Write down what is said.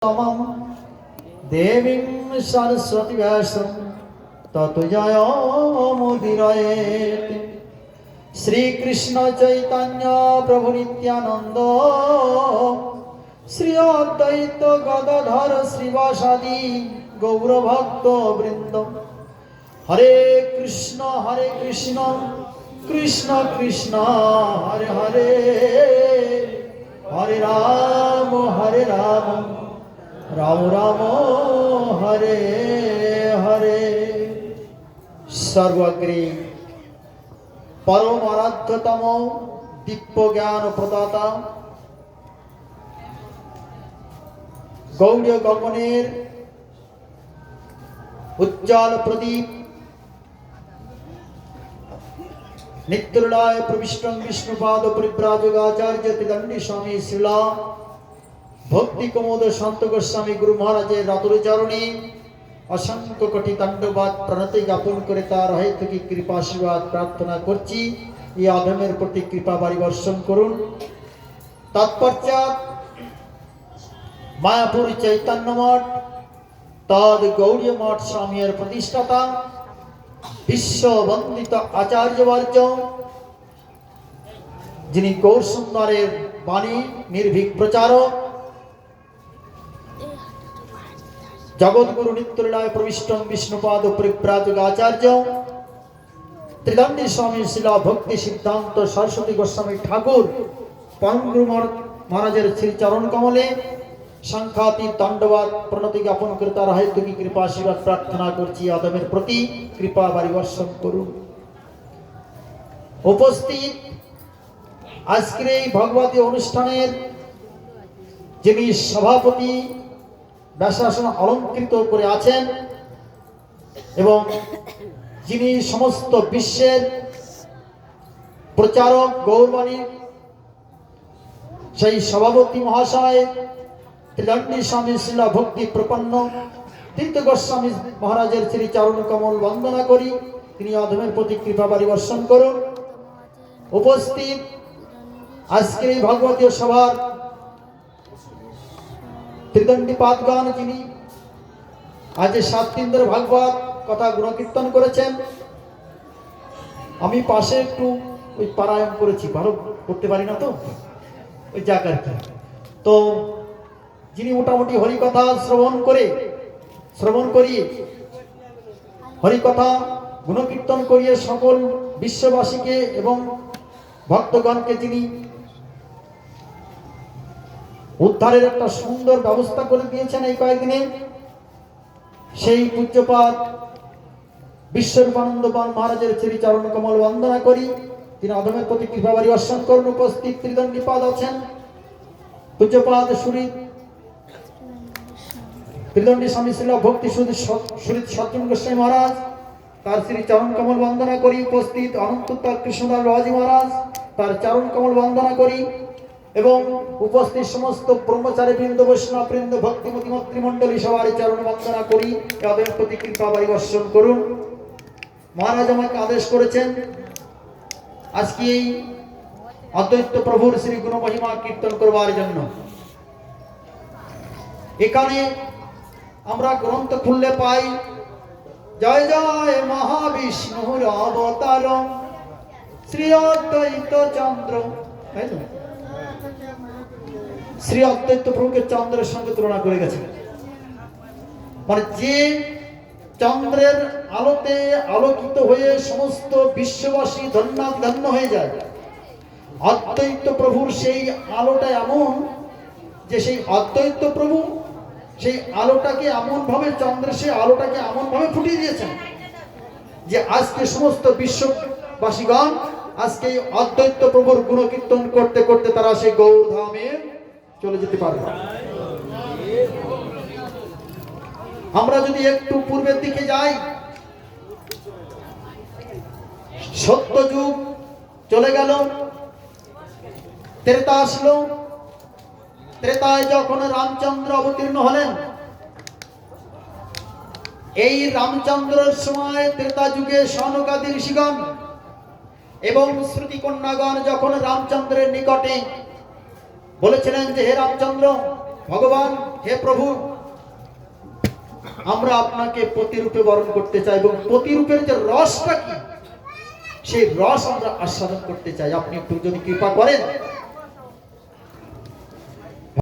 तमं देवीं सरस्वती व्यासं ततो जयमुदीरयेत्। श्री कृष्ण चैतन्य प्रभु नित्यानंद श्री अद्वैत गदाधर श्रीवासादि गौर भक्त वृंद। हरे कृष्ण कृष्ण कृष्ण हरे हरे, हरे राम राम राम हरे हरे। सर्वग्री परम आराध्यतम दिव्य ज्ञान प्रदाता गौड़ गगनेर उज्ज्वल प्रदीप नित्यलय प्रविष्टं विष्णुपाद परिव्राजकाचार्य त्रिदंडी स्वामी श्रीला भक्ति कमोद शांत गोस्वामी गुरु महाराजेर रातुल चरणे असंख्य कोटि दंडवाद प्रणति ज्ञापन करे तार हेतु कृपा आशीर्वाद प्रार्थना करছি। এই আদমের প্রতি কৃপা বাড়ি বর্ষণ করুন। তৎপশ্চাৎ মায়াপুর চৈতন্য মঠ তদ গৌড়ীয় মঠ স্বামীর প্রতিষ্ঠাতা বিশ্ব বন্দিত আচার্যবর্য যিনি গৌর সুন্দরের বাণী নির্ভীক প্রচারক जगद्गुरु नित्यलय प्रविष्टं विष्णुपाद परिव्राजक आचार्य त्रिदंडी स्वामी शिला भक्ति सिद्धांत सरस्वती गोस्वामी ठाकुर परम गुरु महाराजेर श्री चरण कमले संख्यातीत दंडवाद प्रणति ज्ञापन करे तार हेतु कृपा आशीर्वाद प्रार्थना करছি। आदमेर प्रति कृपा बारी वर्षण করুন। उपस्थित आजকের এই ভগবতী অনুষ্ঠানের যিনি সভাপতি ব্যাসাসন অলঙ্কৃত করে আছেন এবং যিনি সমস্ত বিশ্বের প্রচারক গৌরবাণীর সেই সভাপতি মহাশয় त्रिदंडी स्वामी शिला भक्ति प्रपन्न तीर्थ गोस्वामी महाराजेर श्री चरण कमल वंदना करी তিনি আদমের প্রতি কৃপা বারি বর্ষণ করুন। উপস্থিত আজকের এই ভগবতীয় সভার त्रिदंडी पादगान যিনি आज 7 दिन ধরে ভাগবত কথা গুণকীর্তন করেছেন। আমি পাশে একটু ওই পারায়ণ করেছি, ভালো করতে পারি না তো ওই জায়গার কি, তো যিনি মোটামুটি হরি কথা শ্রবণ করিয়ে হরি কথা গুণকীর্তন করিয়ে সকল বিশ্ববাসীকে এবং ভক্তগণকে যিনি উদ্ধারের একটা সুন্দর ব্যবস্থা করে দিয়েছেন এই কয়েকদিনে, সেই পূজ্যপাদ বিশ্বরূপানন্দপাল মহারাজের শ্রী চরণ কমল বন্দনা করি তিনি আদমের প্রতি কৃপা বারি বর্ষণ করুন। উপস্থিত ত্রিদণ্ডী পাদ আছেন পূজ্যপাদ ত্রিদণ্ডী স্বামী শিলা ভক্তি সুরিত সজ্জন গোস্বামী মহারাজ তার শ্রী চরণ কমল বন্দনা করি। উপস্থিত অনন্তোত্তর কৃষ্ণদাস বাবাজি মহারাজ তার চরণ কমল বন্দনা করি এবং উপস্থিত সমস্ত ব্রহ্মচারী বৃন্দ বৈষ্ণব বৃন্দ ভক্তিমতী মাতৃমণ্ডলী সবার চরণ বন্দনা করি। তাদের প্রতি কৃপা বারি বর্ষণ করুন। মহারাজ আমাকে আদেশ করেছেন আজকে এই অদ্বৈত প্রভুর শ্রী গুণ মহিমা কীর্তন করবার জন্য। এখানে আমরা গ্রন্থ খুললে পাই জয় জয় মহাবিষ্ণুর অবতার শ্রী অদ্বৈত চন্দ্র, তাই তো শ্রী অদ্বৈত প্রভুকে চন্দ্রের সঙ্গে তুলনা করে গেছে। মানে যে চন্দ্রের আলোতে আলোকিত হয়ে সমস্ত বিশ্ববাসী ধন্য হয়ে যায়, অদ্বৈত প্রভুর সেই আলোটা এমন যে সেই অদ্বৈত প্রভু সেই আলোটাকে এমন ভাবে চন্দ্রের সেই আলোটাকে এমন ভাবে ফুটিয়ে দিয়েছেন যে আজকে সমস্ত বিশ্ববাসীগণ আজকে অদ্বৈত প্রভুর গুণকীর্তন করতে করতে তারা সেই গৌরধামে চলে যেতে পারবে। আমরা যদি একটু পূর্বের দিকে যাই, সত্য যুগ চলে গেল, ত্রেতা আসলো। ত্রেতায় যখন রামচন্দ্র অবতীর্ণ হলেন, এই রামচন্দ্রের সময় ত্রেতা যুগে সনকাদি ঋষিগণ এবং শ্রুতি কন্যাগণ যখন রামচন্দ্রের নিকটে বলেছিলেন যে হে রামচন্দ্র, ভগবান হে প্রভু, আমরা আপনাকে প্রতিরূপে বরণ করতে চাই এবং প্রতিরূপের যে রসটা কি সেই রস আমরা আস্বাদন করতে চাই। আপনি একটু যদি কৃপা করেন